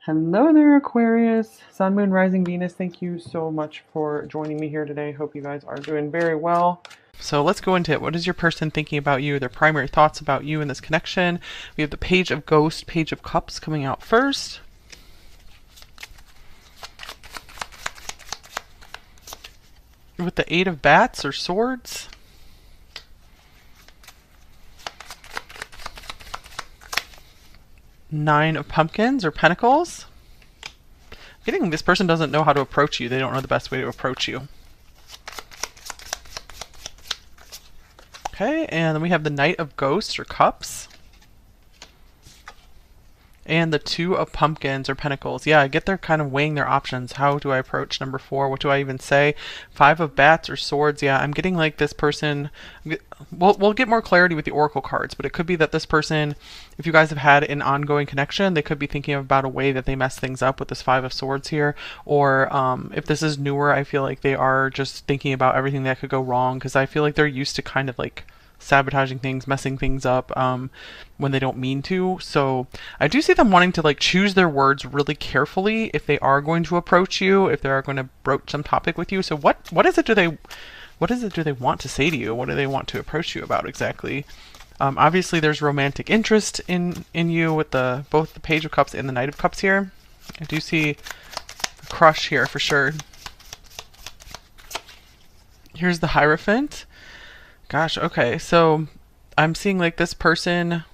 Hello there, Aquarius, Sun, Moon, Rising, Venus. Thank you so much for joining me here today. Hope you guys are doing very well. So let's go into it. What is your person thinking about you? Their primary thoughts about you in this connection. We have the Page of Ghost, Page of Cups coming out first. With the Eight of Bats or Swords. Nine of Pumpkins or Pentacles. Getting this person doesn't know how to approach you. They don't know the best way to approach you. Okay, and then we have the Knight of Ghosts or Cups. And the Two of Pumpkins or Pentacles. Yeah, I get they're kind of weighing their options. How do I approach number 4? What do I even say? Five of Bats or Swords. Yeah, I'm getting like this person. We'll get more clarity with the Oracle cards, but it could be that this person, if you guys have had an ongoing connection, they could be thinking about a way that they mess things up with this Five of Swords here. Or if this is newer, I feel like they are just thinking about everything that could go wrong, because I feel like they're used to kind of like sabotaging things, messing things up when they don't mean to. So I do see them wanting to like choose their words really carefully if they are going to approach you, if they are going to broach some topic with you. So what is it do they want to say to you? What do they want to approach you about exactly? Obviously there's romantic interest in you with both the Page of Cups and the Knight of Cups here. I do see a crush here for sure. Here's the Hierophant. Gosh, okay, so I'm seeing like this person,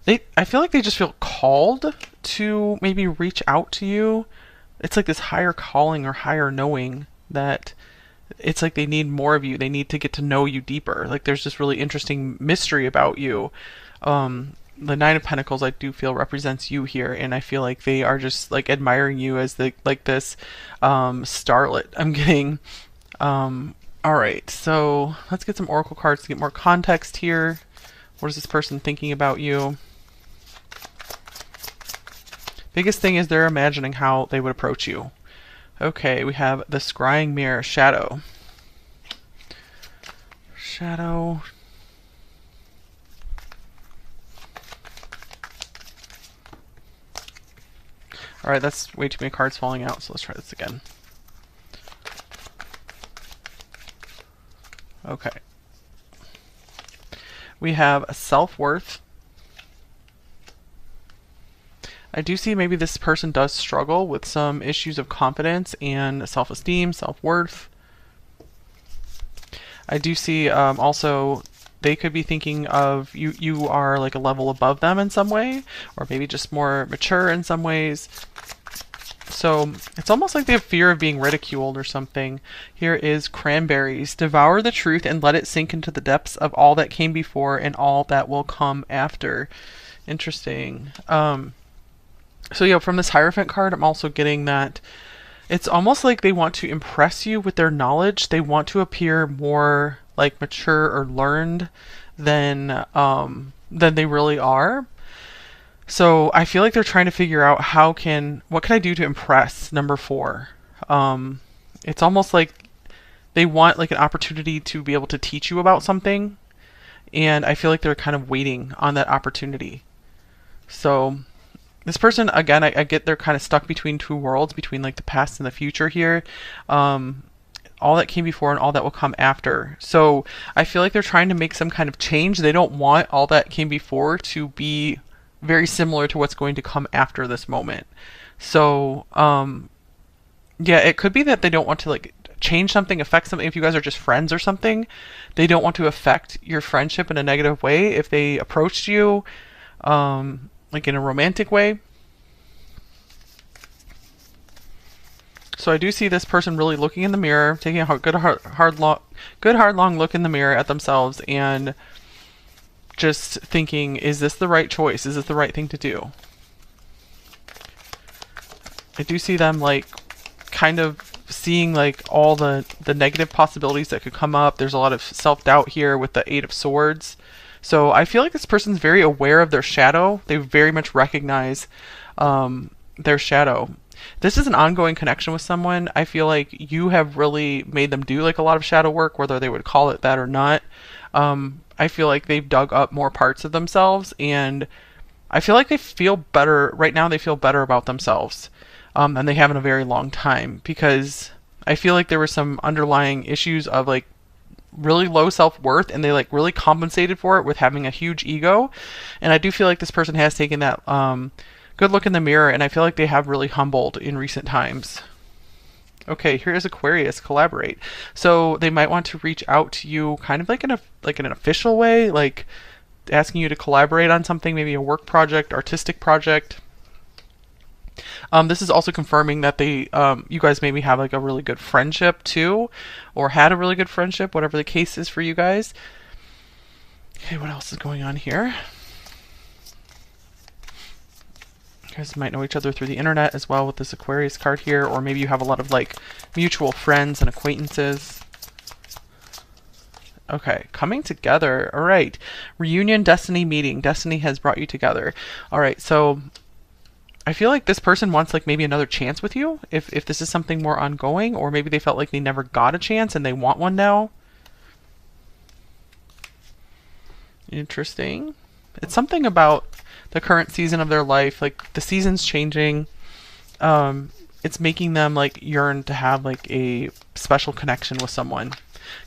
I feel like they just feel called to maybe reach out to you. It's like this higher calling or higher knowing that it's like they need more of you. They need to get to know you deeper. Like there's this really interesting mystery about you. The Nine of Pentacles I do feel represents you here, and I feel like they are just like admiring you as like this starlet. I'm getting alright, so let's get some Oracle cards to get more context here. What is this person thinking about you? Biggest thing is they're imagining how they would approach you. Okay, we have the Scrying Mirror, Shadow. Shadow. Alright, that's way too many cards falling out, so let's try this again. Okay. We have a self-worth. I do see maybe this person does struggle with some issues of confidence and self-esteem, self-worth. I do see also they could be thinking of you are like a level above them in some way, or maybe just more mature in some ways. So it's almost like they have fear of being ridiculed or something. Here is Cranberries. Devour the truth and let it sink into the depths of all that came before and all that will come after. Interesting. So yeah, from this Hierophant card, I'm also getting that it's almost like they want to impress you with their knowledge. They want to appear more like mature or learned than they really are. So I feel like they're trying to figure out what can I do to impress number 4. It's almost like they want like an opportunity to be able to teach you about something, and I feel like they're kind of waiting on that opportunity. So this person, again, I get they're kind of stuck between two worlds, between like the past and the future here. All that came before and all that will come after. So I feel like they're trying to make some kind of change. They don't want all that came before to be very similar to what's going to come after this moment. So yeah, it could be that they don't want to like change something, affect something. If you guys are just friends or something, they don't want to affect your friendship in a negative way if they approached you like in a romantic way. So I do see this person really looking in the mirror, taking a good hard long look in the mirror at themselves and just thinking, is this the right choice? Is this the right thing to do? I do see them like kind of seeing like all the negative possibilities that could come up. There's a lot of self-doubt here with the Eight of Swords. So I feel like this person's very aware of their shadow. They very much recognize their shadow. This is an ongoing connection with someone. I feel like you have really made them do like a lot of shadow work, whether they would call it that or not. I feel like they've dug up more parts of themselves, and I feel like they feel better right now. They feel better about themselves than they have in a very long time, because I feel like there were some underlying issues of like really low self-worth, and they like really compensated for it with having a huge ego. And I do feel like this person has taken that good look in the mirror, and I feel like they have really humbled in recent times. Okay, here is Aquarius, collaborate. So they might want to reach out to you kind of like in an official way, like asking you to collaborate on something, maybe a work project, artistic project. This is also confirming that you guys maybe have like a really good friendship too, or had a really good friendship, whatever the case is for you guys. Okay, what else is going on here? You guys might know each other through the internet as well with this Aquarius card here, or maybe you have a lot of like mutual friends and acquaintances. Okay, coming together. All right. Reunion, destiny, meeting. Destiny has brought you together. All right, so I feel like this person wants like maybe another chance with you, if this is something more ongoing, or maybe they felt like they never got a chance and they want one now. Interesting. It's something about the current season of their life, like the season's changing. It's making them like yearn to have like a special connection with someone.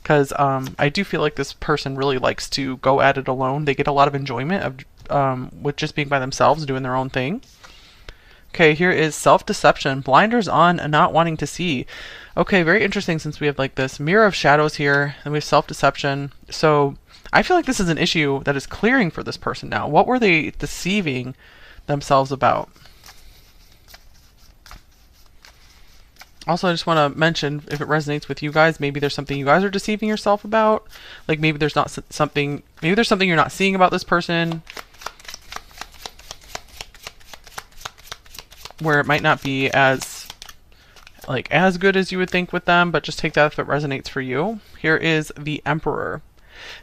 Because I do feel like this person really likes to go at it alone. They get a lot of enjoyment of with just being by themselves, doing their own thing. Okay, here is self-deception, blinders on and not wanting to see. Okay, very interesting, since we have like this mirror of shadows here, and we have self-deception. So I feel like this is an issue that is clearing for this person now. What were they deceiving themselves about? Also, I just want to mention, if it resonates with you guys, maybe there's something you guys are deceiving yourself about. Like maybe there's not something, maybe there's something you're not seeing about this person, where it might not be as good as you would think with them, but just take that if it resonates for you. Here is the Emperor.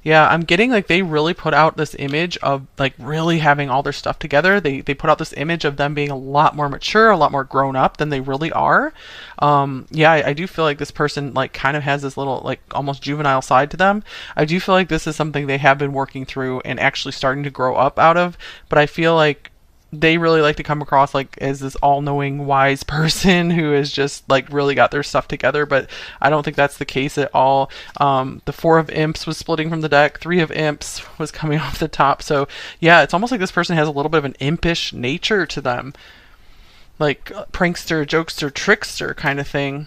Yeah, I'm getting like they really put out this image of like really having all their stuff together. They put out this image of them being a lot more mature, a lot more grown up than they really are. Yeah, I do feel like this person like kind of has this little like almost juvenile side to them. I do feel like this is something they have been working through and actually starting to grow up out of, but I feel like they really like to come across like as this all-knowing wise person who has just like really got their stuff together, but I don't think that's the case at all. The Four of Imps was splitting from the deck, Three of Imps was coming off the top, so yeah, it's almost like this person has a little bit of an impish nature to them, like prankster, jokester, trickster kind of thing.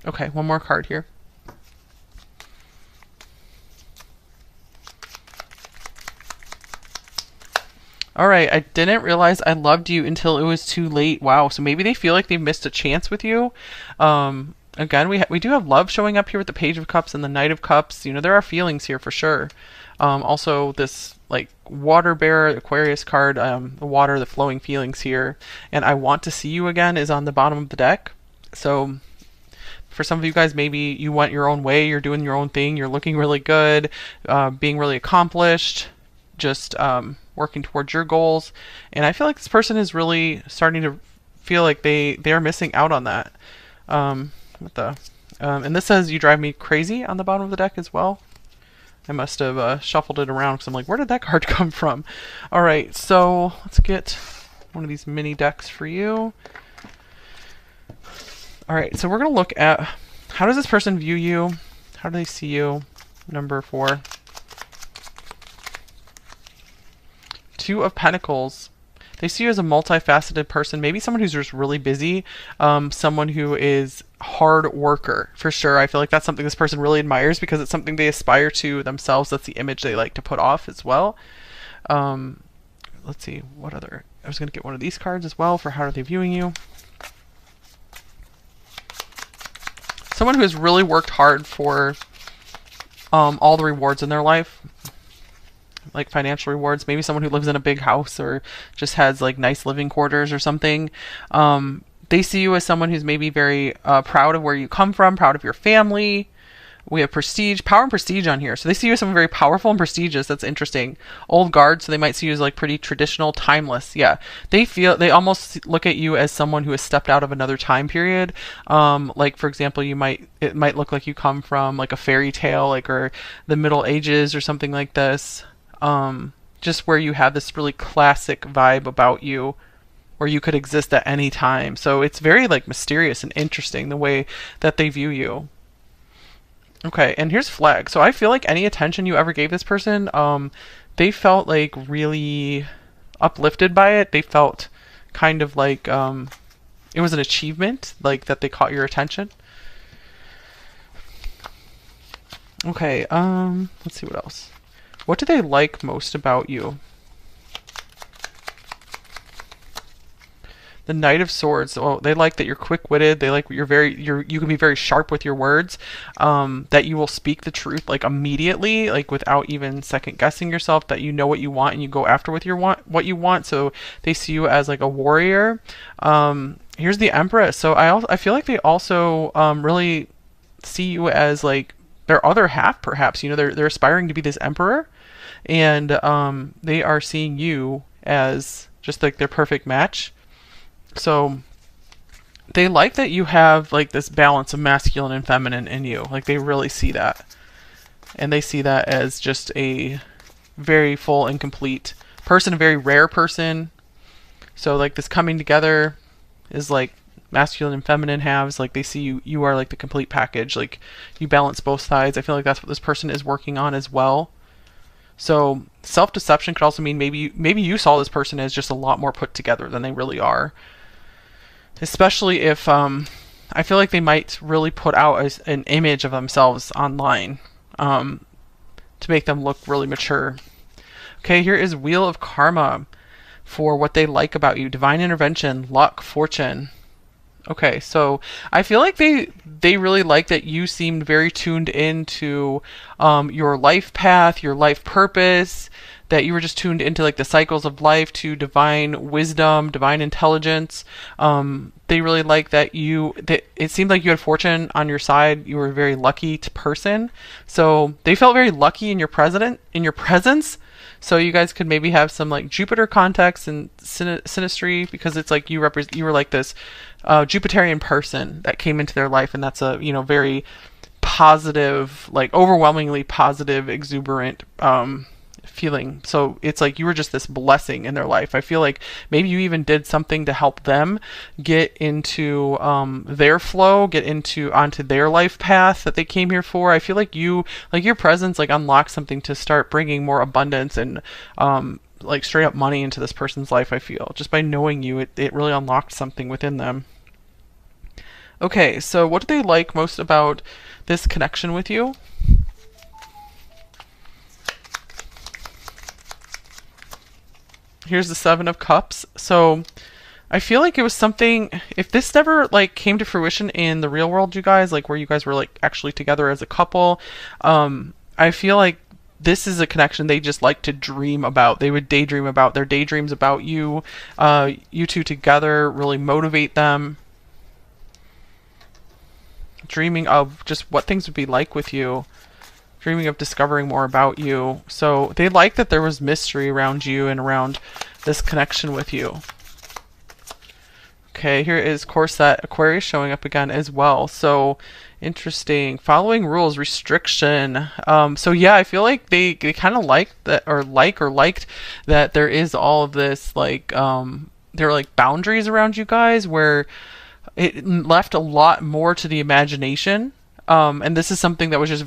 Okay, one more card here. All right, I didn't realize I loved you until it was too late. Wow, so maybe they feel like they've missed a chance with you. Again, we do have love showing up here with the Page of Cups and the Knight of Cups. You know, there are feelings here for sure. Also, this like water bearer, Aquarius card, the water, the flowing feelings here. And I want to see you again is on the bottom of the deck. So for some of you guys, maybe you went your own way, you're doing your own thing, you're looking really good, being really accomplished, just working towards your goals. And I feel like this person is really starting to feel like they are missing out on that. And this says you drive me crazy on the bottom of the deck as well. I must have shuffled it around because I'm like, where did that card come from? All right, so let's get one of these mini decks for you. All right, so we're going to look at how does this person view you? How do they see you? Number 4. Two of Pentacles. They see you as a multifaceted person, maybe someone who's just really busy, someone who is hard worker for sure. I feel like that's something this person really admires because it's something they aspire to themselves. That's the image they like to put off as well. Let's see, what other, I was going to get one of these cards as well for how are they viewing you. Someone who has really worked hard for all the rewards in their life, like financial rewards, maybe someone who lives in a big house or just has like nice living quarters or something. They see you as someone who's maybe very proud of where you come from, proud of your family. We have prestige, power and prestige on here. So they see you as someone very powerful and prestigious. That's interesting. Old guard, so they might see you as like pretty traditional, timeless. Yeah. They almost look at you as someone who has stepped out of another time period. Like for example, it might look like you come from like a fairy tale, like or the Middle Ages or something like this. just where you have this really classic vibe about you, where you could exist at any time. So it's very like mysterious and interesting the way that they view you. Okay, and here's flag. So I feel like any attention you ever gave this person, they felt like really uplifted by it. They felt kind of like it was an achievement, like that they caught your attention. Okay, let's see what else. What do they like most about you? The Knight of Swords. Oh, they like that you're quick-witted. They like you can be very sharp with your words. That you will speak the truth like immediately, like without even second guessing yourself. That you know what you want and you go after with what you want. So they see you as like a warrior. Here's the Empress. So I feel like they also really see you as like their other half, perhaps. You know, they're aspiring to be this emperor, and they are seeing you as just like their perfect match. So they like that you have like this balance of masculine and feminine in you. Like they really see that. And they see that as just a very full and complete person, a very rare person. So like this coming together is like masculine and feminine halves. Like they see you are like the complete package. Like you balance both sides. I feel like that's what this person is working on as well. So self-deception could also mean maybe you saw this person as just a lot more put together than they really are. Especially if I feel like they might really put out an image of themselves online to make them look really mature. Okay, here is Wheel of Karma for what they like about you. Divine intervention, luck, fortune. Okay, so I feel like they really like that you seemed very tuned into your life path, your life purpose, that you were just tuned into like the cycles of life, to divine wisdom, divine intelligence. They really like that it seemed like you had fortune on your side. You were a very lucky person. So they felt very lucky in your presence. So you guys could maybe have some like Jupiter context and synastry, because it's like you were like this Jupiterian person that came into their life, and that's a very positive, like overwhelmingly positive, exuberant feeling. So it's like you were just this blessing in their life. I feel like maybe you even did something to help them get into their flow, get onto their life path that they came here for. I feel like your presence like unlocked something to start bringing more abundance and like straight up money into this person's life. I feel just by knowing you, it really unlocked something within them. Okay, so what do they like most about this connection with you? Here's the Seven of Cups. So I feel like it was something, if this never like came to fruition in the real world, you guys, like where you guys were like actually together as a couple, I feel like this is a connection they just like to dream about. They would daydream about their daydreams about you. You two together really motivate them. Dreaming of just what things would be like with you. Dreaming of discovering more about you. So they like that there was mystery around you and around this connection with you. Okay, here is Corset Aquarius showing up again as well. So interesting. Following rules, restriction. So yeah, I feel like they kind of liked that, or liked that there is all of this like there are like boundaries around you guys where it left a lot more to the imagination. And this is something that was just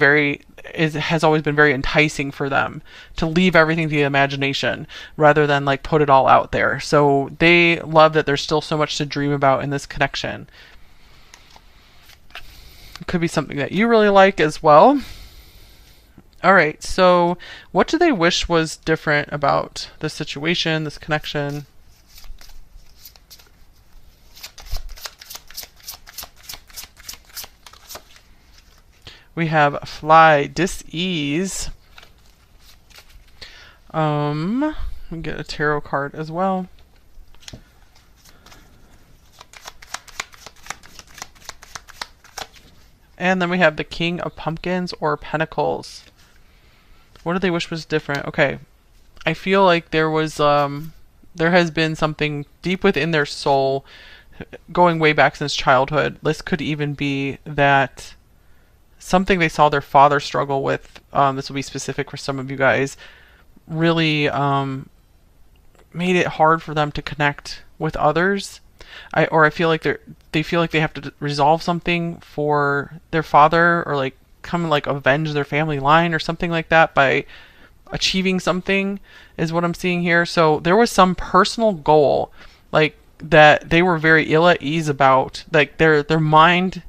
has always been very enticing for them, to leave everything to the imagination rather than like put it all out there. So they love that there's still so much to dream about in this connection. It could be something that you really like as well. All right, so what do they wish was different about this situation, this connection? We have fly, dis-ease. We get a tarot card as well. And then we have the King of Pumpkins or Pentacles. What do they wish was different? Okay. I feel like there has been something deep within their soul going way back since childhood. This could even be that something they saw their father struggle with, this will be specific for some of you guys, really made it hard for them to connect with others. I feel like they feel like they have to resolve something for their father, or like come like avenge their family line or something like that by achieving something, is what I'm seeing here. So there was some personal goal, like, that they were very ill at ease about. Like their mind,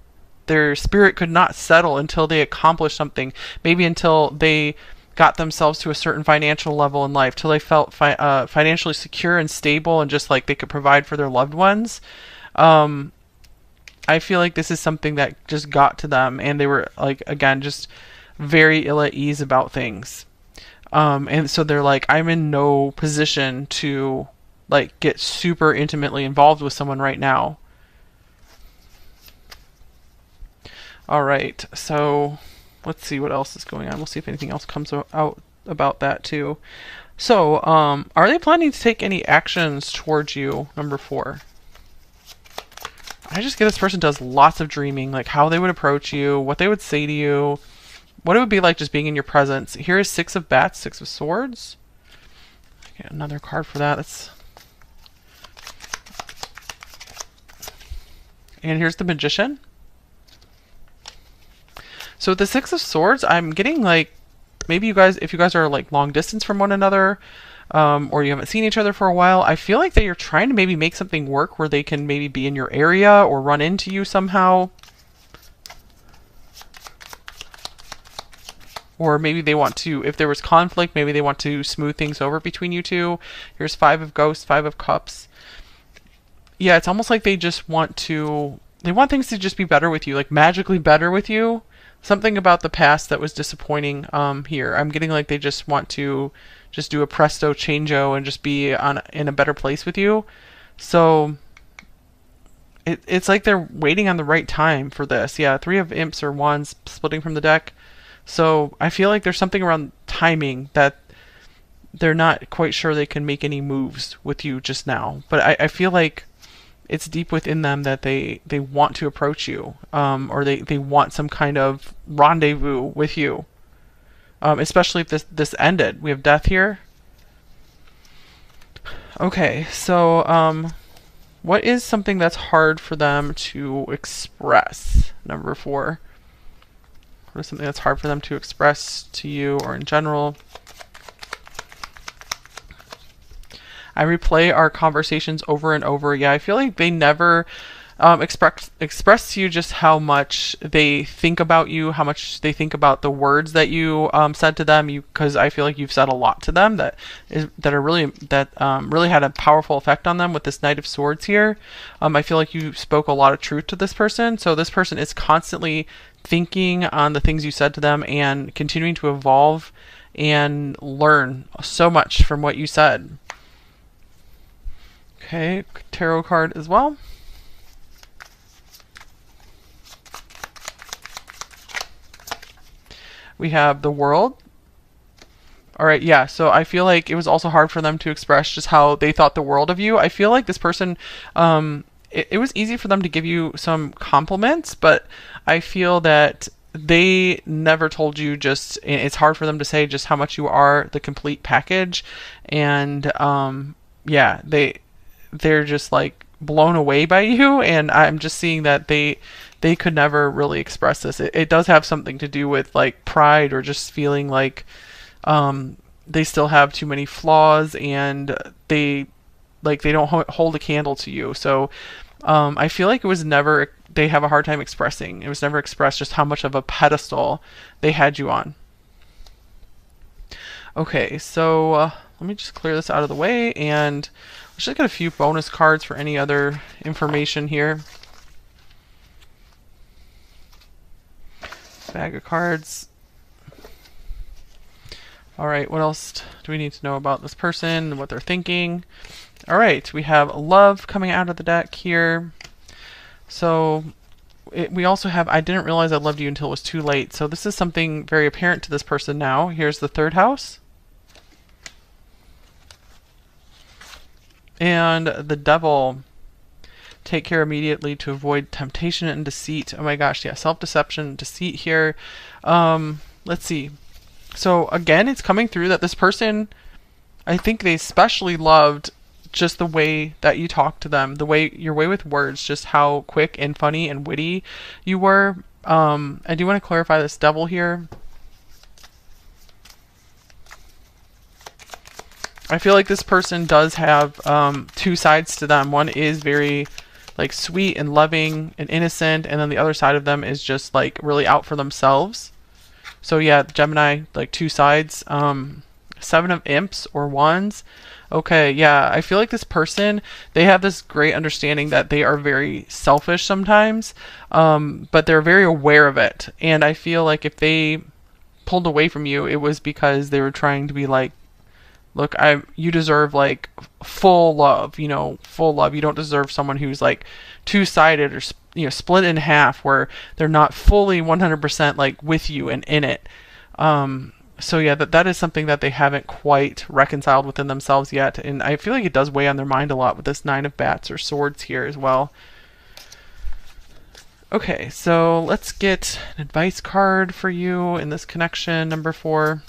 their spirit could not settle until they accomplished something. Maybe until they got themselves to a certain financial level in life, till they felt financially secure and stable, and just like they could provide for their loved ones. Um, I feel like this is something that just got to them, and they were like, again, just very ill at ease about things. And so they're like, I'm in no position to like get super intimately involved with someone right now. All right, so let's see what else is going on. We'll see if anything else comes out about that too. So, are they planning to take any actions towards you? Number 4. I just get this person does lots of dreaming, like how they would approach you, what they would say to you, what it would be like just being in your presence. Here is 6 of Bats, 6 of Swords. Get another card for that. And here's the Magician. So with the 6 of Swords, I'm getting like, maybe you guys, if you guys are like long distance from one another, or you haven't seen each other for a while, I feel like that you're trying to maybe make something work where they can maybe be in your area or run into you somehow. Or maybe they want to, if there was conflict, maybe they want to smooth things over between you two. Here's 5 of Ghosts, 5 of Cups. Yeah, it's almost like they just want to, they want things to just be better with you, like magically better with you. Something about the past that was disappointing here. I'm getting like they just want to just do a presto changeo and just be in a better place with you. So it's like they're waiting on the right time for this. Yeah, 3 of Imps or Wands splitting from the deck. So I feel like there's something around timing that they're not quite sure they can make any moves with you just now. But I feel like it's deep within them that they want to approach you, or they want some kind of rendezvous with you. Especially if this ended. We have Death here. Okay, so what is something that's hard for them to express? Number 4. What is something that's hard for them to express to you or in general? I replay our conversations over and over. Yeah, I feel like they never express to you just how much they think about you, how much they think about the words that you said to them. Because I feel like you've said a lot to them that really had a powerful effect on them with this Knight of Swords here. I feel like you spoke a lot of truth to this person. So this person is constantly thinking on the things you said to them and continuing to evolve and learn so much from what you said. Okay, tarot card as well. We have the World. All right, yeah, so I feel like it was also hard for them to express just how they thought the world of you. I feel like this person, it was easy for them to give you some compliments, but I feel that they never told you just, it's hard for them to say just how much you are the complete package. And yeah, they're just like blown away by you, and I'm just seeing that they could never really express this. It does have something to do with like pride, or just feeling like they still have too many flaws, and they don't hold a candle to you. So I feel like it was never, they have a hard time expressing. It was never expressed just how much of a pedestal they had you on. Okay, so let me just clear this out of the way, and let's just get a few bonus cards for any other information here. Bag of cards. All right, what else do we need to know about this person and what they're thinking? All right, we have Love coming out of the deck here. So we also have I didn't realize I loved you until it was too late. So this is something very apparent to this person now. Here's the 3rd house. And the Devil. Take care immediately to avoid temptation and deceit. Oh my gosh, yeah, self-deception, deceit here. Let's see. So again, it's coming through that this person I think they especially loved just the way that you talked to them, the way your way with words, just how quick and funny and witty you were. I do want to clarify this devil here. I feel like this person does have two sides to them. One is very like sweet and loving and innocent, and then the other side of them is just like really out for themselves. So yeah, Gemini, like two sides. Seven of Imps or Wands. Okay, yeah, I feel like this person, they have this great understanding that they are very selfish sometimes, but they're very aware of it. And I feel like if they pulled away from you, it was because they were trying to be like, look, you deserve like full love, full love. You don't deserve someone who's like two-sided or split in half, where they're not fully 100% like with you and in it. So yeah, that is something that they haven't quite reconciled within themselves yet, and I feel like it does weigh on their mind a lot with this Nine of Bats or Swords here as well. Okay, so let's get an advice card for you in this connection, number 4.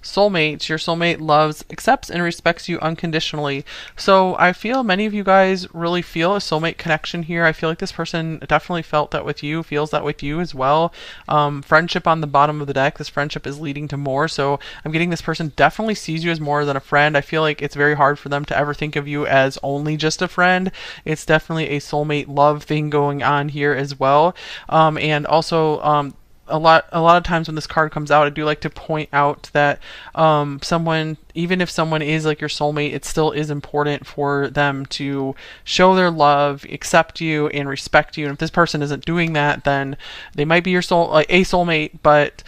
Soulmate. Your soulmate loves, accepts, and respects you unconditionally. So I feel many of you guys really feel a soulmate connection here. I feel like this person definitely felt that with you, feels that with you as well. Friendship on the bottom of the deck. This friendship is leading to more. So I'm getting this person definitely sees you as more than a friend. I feel like it's very hard for them to ever think of you as only just a friend. It's definitely a soulmate love thing going on here as well. And also, a lot of times when this card comes out, I do like to point out that someone, even if someone is like your soulmate, it still is important for them to show their love, accept you, and respect you. And if this person isn't doing that, then they might be your a soulmate, but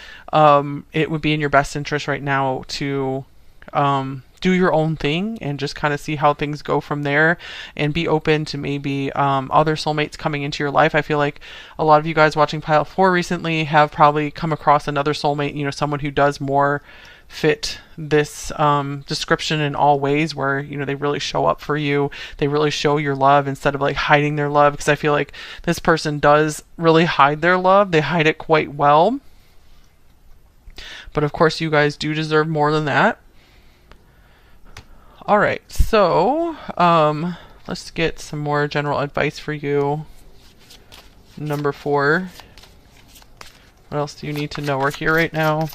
it would be in your best interest right now to do your own thing and just kind of see how things go from there, and be open to maybe other soulmates coming into your life. I feel like a lot of you guys watching Pile 4 recently have probably come across another soulmate, someone who does more fit this description in all ways, where they really show up for you, they really show your love instead of like hiding their love, because I feel like this person does really hide their love. They hide it quite well, but of course you guys do deserve more than that. All right, so let's get some more general advice for you. Number 4. What else do you need to know? We're here right now.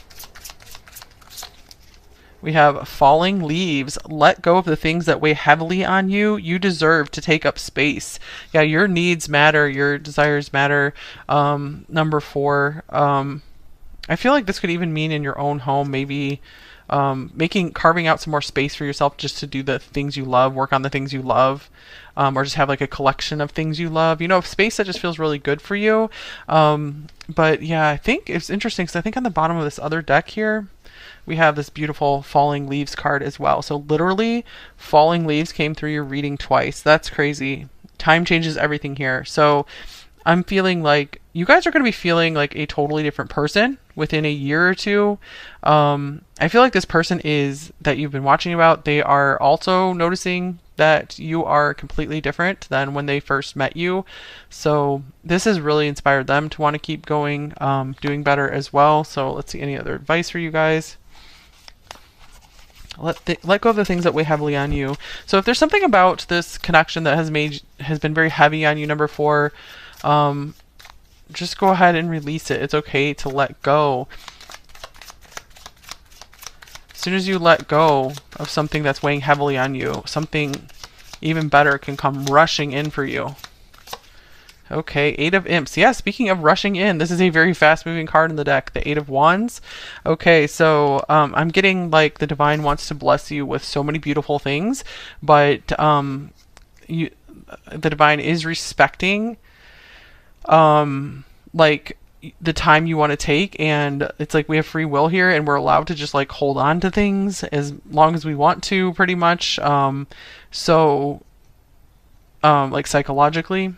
We have falling leaves. Let go of the things that weigh heavily on you. You deserve to take up space. Yeah, your needs matter. Your desires matter. Number 4. I feel like this could even mean in your own home, maybe carving out some more space for yourself just to do the things you love, work on the things you love, or just have like a collection of things you love, space that just feels really good for you. But yeah, I think it's interesting because I think on the bottom of this other deck here, we have this beautiful falling leaves card as well. So literally falling leaves came through your reading twice. That's crazy. Time changes everything here. So I'm feeling like you guys are going to be feeling like a totally different person within a year or two. I feel like this person that you've been watching about, they are also noticing that you are completely different than when they first met you. So this has really inspired them to want to keep going, doing better as well. So let's see any other advice for you guys. Let go of the things that weigh heavily on you. So if there's something about this connection that has been very heavy on you, number 4, just go ahead and release it. It's okay to let go. As soon as you let go of something that's weighing heavily on you, something even better can come rushing in for you. Okay, 8 of Imps. Yeah, speaking of rushing in, this is a very fast-moving card in the deck, the 8 of Wands. Okay, so I'm getting like the Divine wants to bless you with so many beautiful things, but the Divine is respecting like the time you want to take, and it's like we have free will here, and we're allowed to just like hold on to things as long as we want to, pretty much. Like psychologically.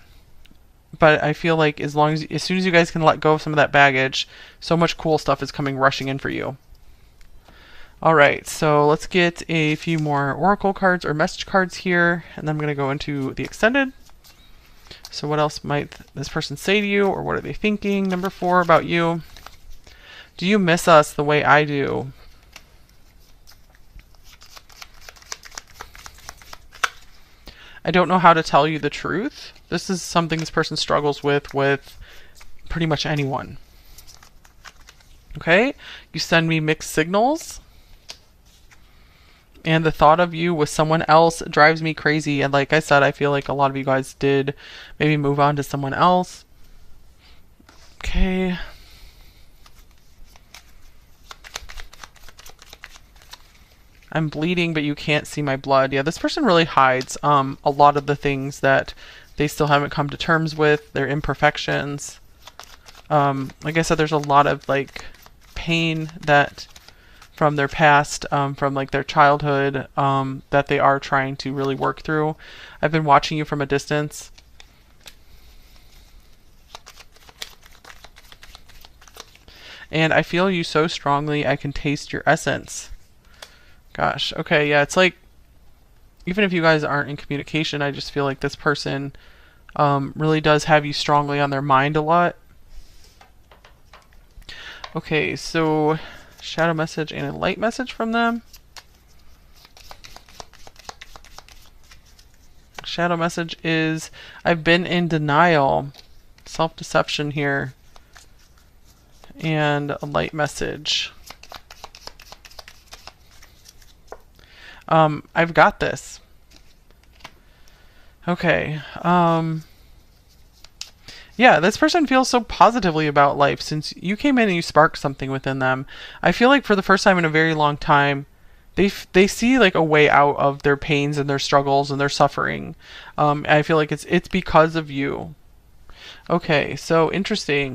But I feel like as soon as you guys can let go of some of that baggage, so much cool stuff is coming rushing in for you. All right, so let's get a few more oracle cards or message cards here, and then I'm going to go into the extended. So what else might this person say to you, or what are they thinking, number 4, about you? Do you miss us the way I do? I don't know how to tell you the truth. This is something this person struggles with pretty much anyone. Okay? You send me mixed signals. And the thought of you with someone else drives me crazy. And like I said, I feel like a lot of you guys did maybe move on to someone else. Okay. I'm bleeding, but you can't see my blood. Yeah, this person really hides a lot of the things that they still haven't come to terms with, their imperfections. Like I said, there's a lot of like pain that from their past, from like their childhood, that they are trying to really work through. I've been watching you from a distance. And I feel you so strongly, I can taste your essence. Gosh, okay, yeah, it's like, even if you guys aren't in communication, I just feel like this person really does have you strongly on their mind a lot. Okay, so shadow message and a light message from them. Shadow message is, I've been in denial, self-deception here. And a light message. I've got this. Okay. Yeah, this person feels so positively about life since you came in and you sparked something within them. I feel like for the first time in a very long time, they see like a way out of their pains and their struggles and their suffering. I feel like it's because of you. Okay, so interesting.